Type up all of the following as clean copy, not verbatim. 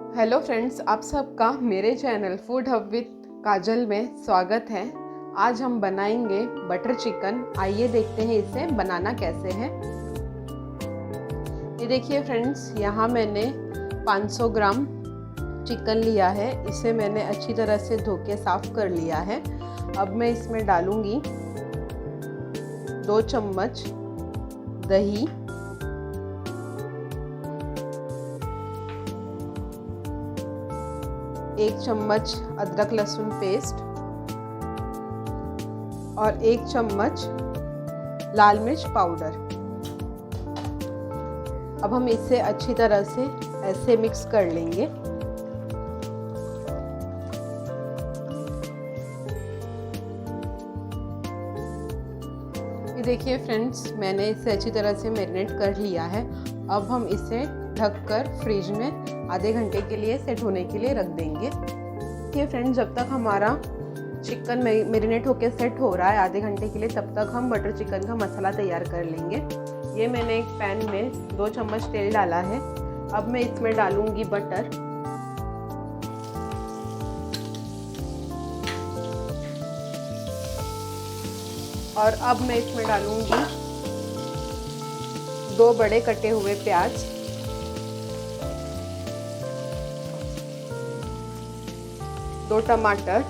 Hello friends, आप सबका मेरे चैनल फूड हब विद काजल में स्वागत है। आज हम बनाएंगे बटर चिकन। आइए देखते हैं इसे बनाना कैसे है। ये देखिए फ्रेंड्स, यहाँ मैंने 500 ग्राम चिकन लिया है। इसे मैंने अच्छी तरह से धो के साफ कर लिया है। अब मैं इसमें डालूंगी 2 चम्मच दही, 1 चम्मच अदरक लहसुन पेस्ट और 1 चम्मच लाल मिर्च पाउडर। अब हम इसे अच्छी तरह से ऐसे मिक्स कर लेंगे। ये देखिए फ्रेंड्स, मैंने इसे अच्छी तरह से मैरिनेट कर लिया है। अब हम इसे ढककर फ्रिज में आधे घंटे के लिए सेट होने के लिए रख देंगे। देखिए फ्रेंड्स, जब तक हमारा चिकन मैरिनेट होकर सेट हो रहा है आधे घंटे के लिए, तब तक हम बटर चिकन का मसाला तैयार कर लेंगे। ये मैंने एक पैन में 2 चम्मच तेल डाला है। अब मैं इसमें डालूंगी बटर, और अब मैं इसमें डालूंगी 2 बड़े कटे हुए प्याज, 2 टमाटर,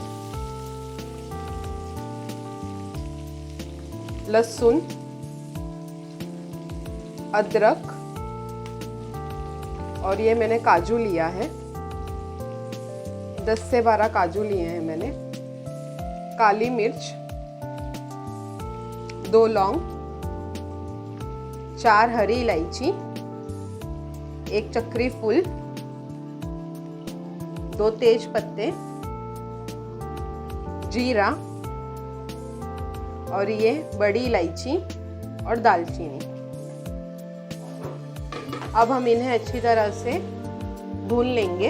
लहसुन, अदरक, और ये मैंने काजू लिया है। 10 से 12 काजू लिए हैं मैंने। काली मिर्च, 2 लौंग, 4 हरी इलायची, 1 चक्री फूल, 2 तेज पत्ते, जीरा, और ये बड़ी इलायची और दालचीनी। अब हम इन्हें अच्छी तरह से भून लेंगे।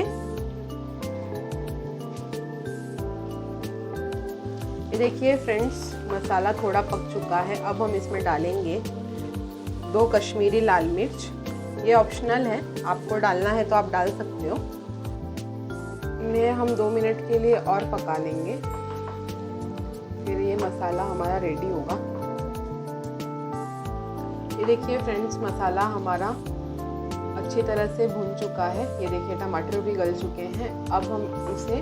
ये देखिए फ्रेंड्स, मसाला थोड़ा पक चुका है। अब हम इसमें डालेंगे 2 कश्मीरी लाल मिर्च। ये ऑप्शनल है, आपको डालना है तो आप डाल सकते हो। इन्हें हम 2 मिनट के लिए और पका लेंगे, फिर ये मसाला हमारा रेडी होगा। ये देखिए फ्रेंड्स, मसाला हमारा अच्छी तरह से भून चुका है। ये देखिए टमाटर भी गल चुके हैं। अब हम इसे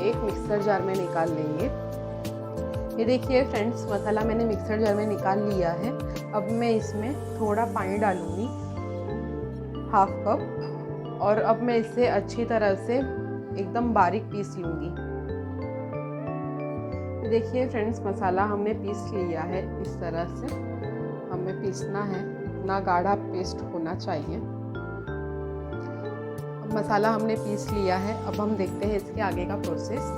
एक मिक्सर जार में निकाल लेंगे। ये देखिए फ्रेंड्स, मसाला मैंने मिक्सर जार में निकाल लिया है। अब मैं इसमें थोड़ा पानी डालूंगी, 1/2 कप, और अब मैं इसे अच्छी तरह से एकदम बारीक पीस लूँगी। देखिए फ्रेंड्स, मसाला हमने पीस लिया है। इस तरह से हमें पीसना है, इतना गाढ़ा पेस्ट होना चाहिए। अब मसाला हमने पीस लिया है। अब हम देखते हैं इसके आगे का प्रोसेस।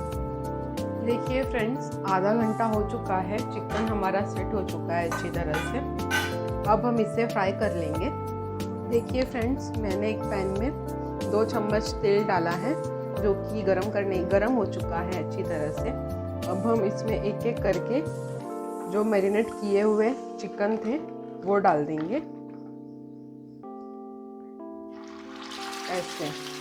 देखिए फ्रेंड्स, आधा घंटा हो चुका है, चिकन हमारा सेट हो चुका है अच्छी तरह से। अब हम इसे फ्राई कर लेंगे। देखिए फ्रेंड्स, मैंने एक पैन में 2 चम्मच तेल डाला है, जो कि गरम हो चुका है अच्छी तरह से। अब हम इसमें एक एक करके जो मैरिनेट किए हुए चिकन थे वो डाल देंगे ऐसे।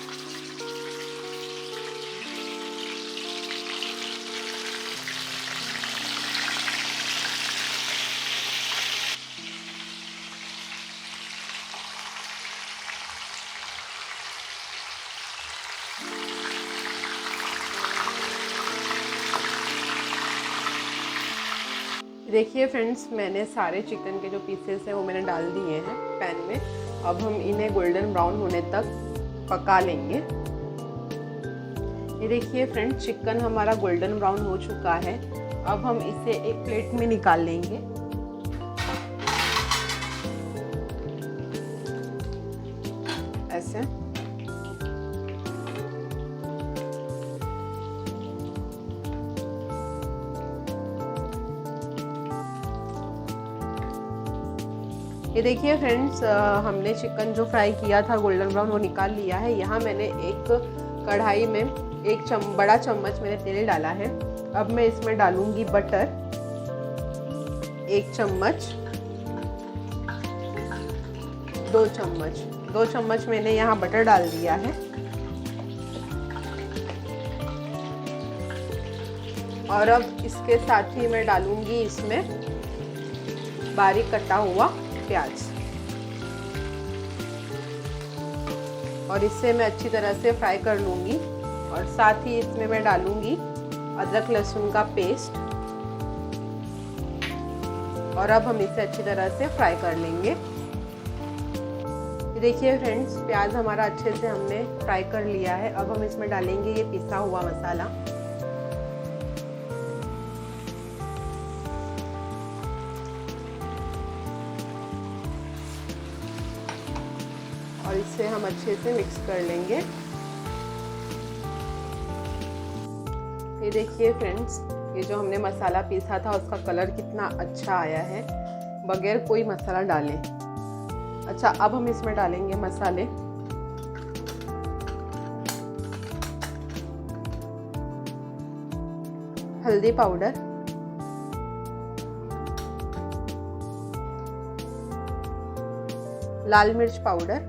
देखिए फ्रेंड्स, मैंने सारे चिकन के जो पीसेस हैं वो मैंने डाल दिए हैं पैन में। अब हम इन्हें गोल्डन ब्राउन होने तक पका लेंगे। ये देखिए फ्रेंड्स, चिकन हमारा गोल्डन ब्राउन हो चुका है। अब हम इसे एक प्लेट में निकाल लेंगे। ऐसे ये देखिए फ्रेंड्स, हमने चिकन जो फ्राई किया था गोल्डन ब्राउन वो निकाल लिया है। यहाँ मैंने एक कढ़ाई में बड़ा चम्मच मैंने तेल डाला है। अब मैं इसमें डालूंगी बटर, 1 चम्मच, 2 चम्मच मैंने यहाँ बटर डाल दिया है। और अब इसके साथ ही मैं डालूंगी इसमें बारीक कटा हुआ प्याज और इसे मैं अच्छी तरह से फ्राई कर लूँगी। और साथ ही इसमें मैं डालूँगी अदरक लहसुन का पेस्ट और अब हम इसे अच्छी तरह से फ्राई कर लेंगे। देखिए फ्रेंड्स, प्याज हमारा अच्छे से हमने फ्राई कर लिया है। अब हम इसमें डालेंगे ये पिसा हुआ मसाला और इसे हम अच्छे से मिक्स कर लेंगे। ये देखिए फ्रेंड्स, ये जो हमने मसाला पीसा था उसका कलर कितना अच्छा आया है बगैर कोई मसाला डाले। अच्छा, अब हम इसमें डालेंगे मसाले। हल्दी पाउडर, लाल मिर्च पाउडर,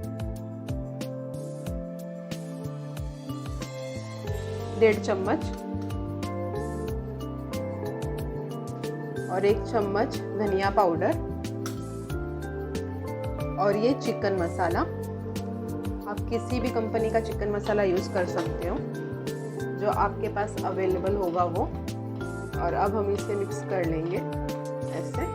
1.5 चम्मच और 1 चम्मच धनिया पाउडर और ये चिकन मसाला। आप किसी भी कंपनी का चिकन मसाला यूज़ कर सकते हो जो आपके पास अवेलेबल होगा वो। और अब हम इसे मिक्स कर लेंगे ऐसे।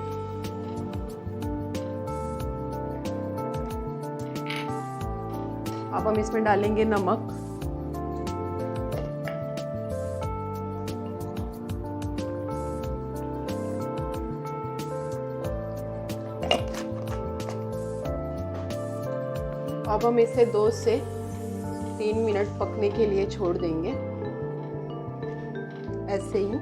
अब हम इसमें डालेंगे नमक, अब हम इसे 2 से 3 मिनट पकने के लिए छोड़ देंगे ऐसे ही।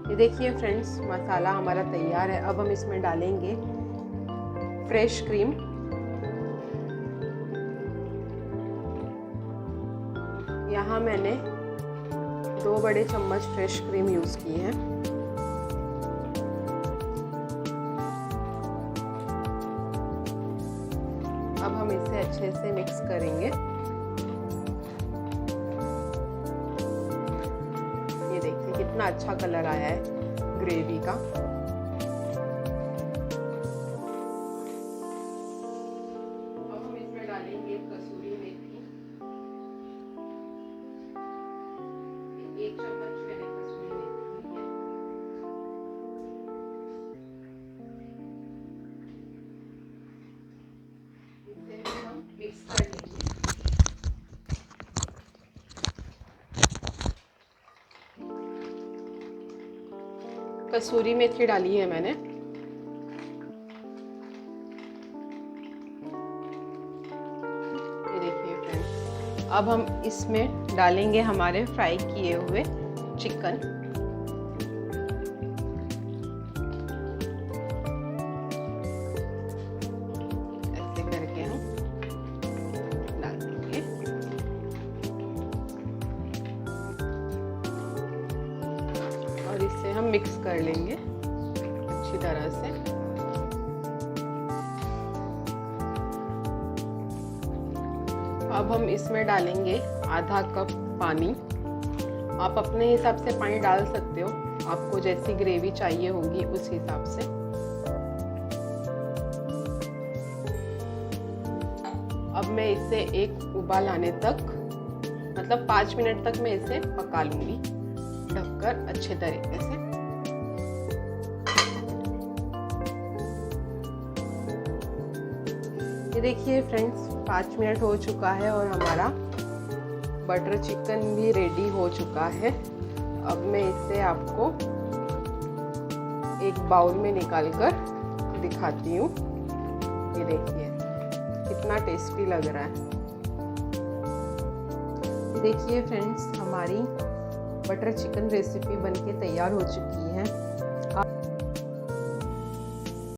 ये देखिए फ्रेंड्स, मसाला हमारा तैयार है। अब हम इसमें डालेंगे फ्रेश क्रीम। यहाँ मैंने 2 बड़े चम्मच फ्रेश क्रीम यूज़ की है। अब हम इसे अच्छे से मिक्स करेंगे। ये देखिए कितना अच्छा कलर आया है ग्रेवी का। अब हम इसमें डालेंगे कसूरी मेथी। 1 चम्मच मैंने कसूरी मेथी ली है। इसे हम मिक्स कर लेंगे। कसूरी मेथी डाली है मैंने। ये देखिए फ्रेंड्स, अब हम इसमें डालेंगे हमारे फ्राई किए हुए चिकन। ऐसे करके हम डाल देंगे। और इसे हम मिक्स कर लेंगे अच्छी तरह से। अब हम इसमें डालेंगे आधा कप पानी। आप अपने हिसाब से पानी डाल सकते हो, आपको जैसी ग्रेवी चाहिए होगी उस हिसाब से। अब मैं इसे एक उबाल आने तक, मतलब 5 मिनट तक मैं इसे पका लूंगी ढककर अच्छे तरीके से। ये देखिए फ्रेंड्स, 5 मिनट हो चुका है और हमारा बटर चिकन भी रेडी हो चुका है। अब मैं इसे आपको एक बाउल में निकाल कर दिखाती हूँ। ये देखिए कितना टेस्टी लग रहा है। देखिए फ्रेंड्स, हमारी बटर चिकन रेसिपी बनके तैयार हो चुकी है।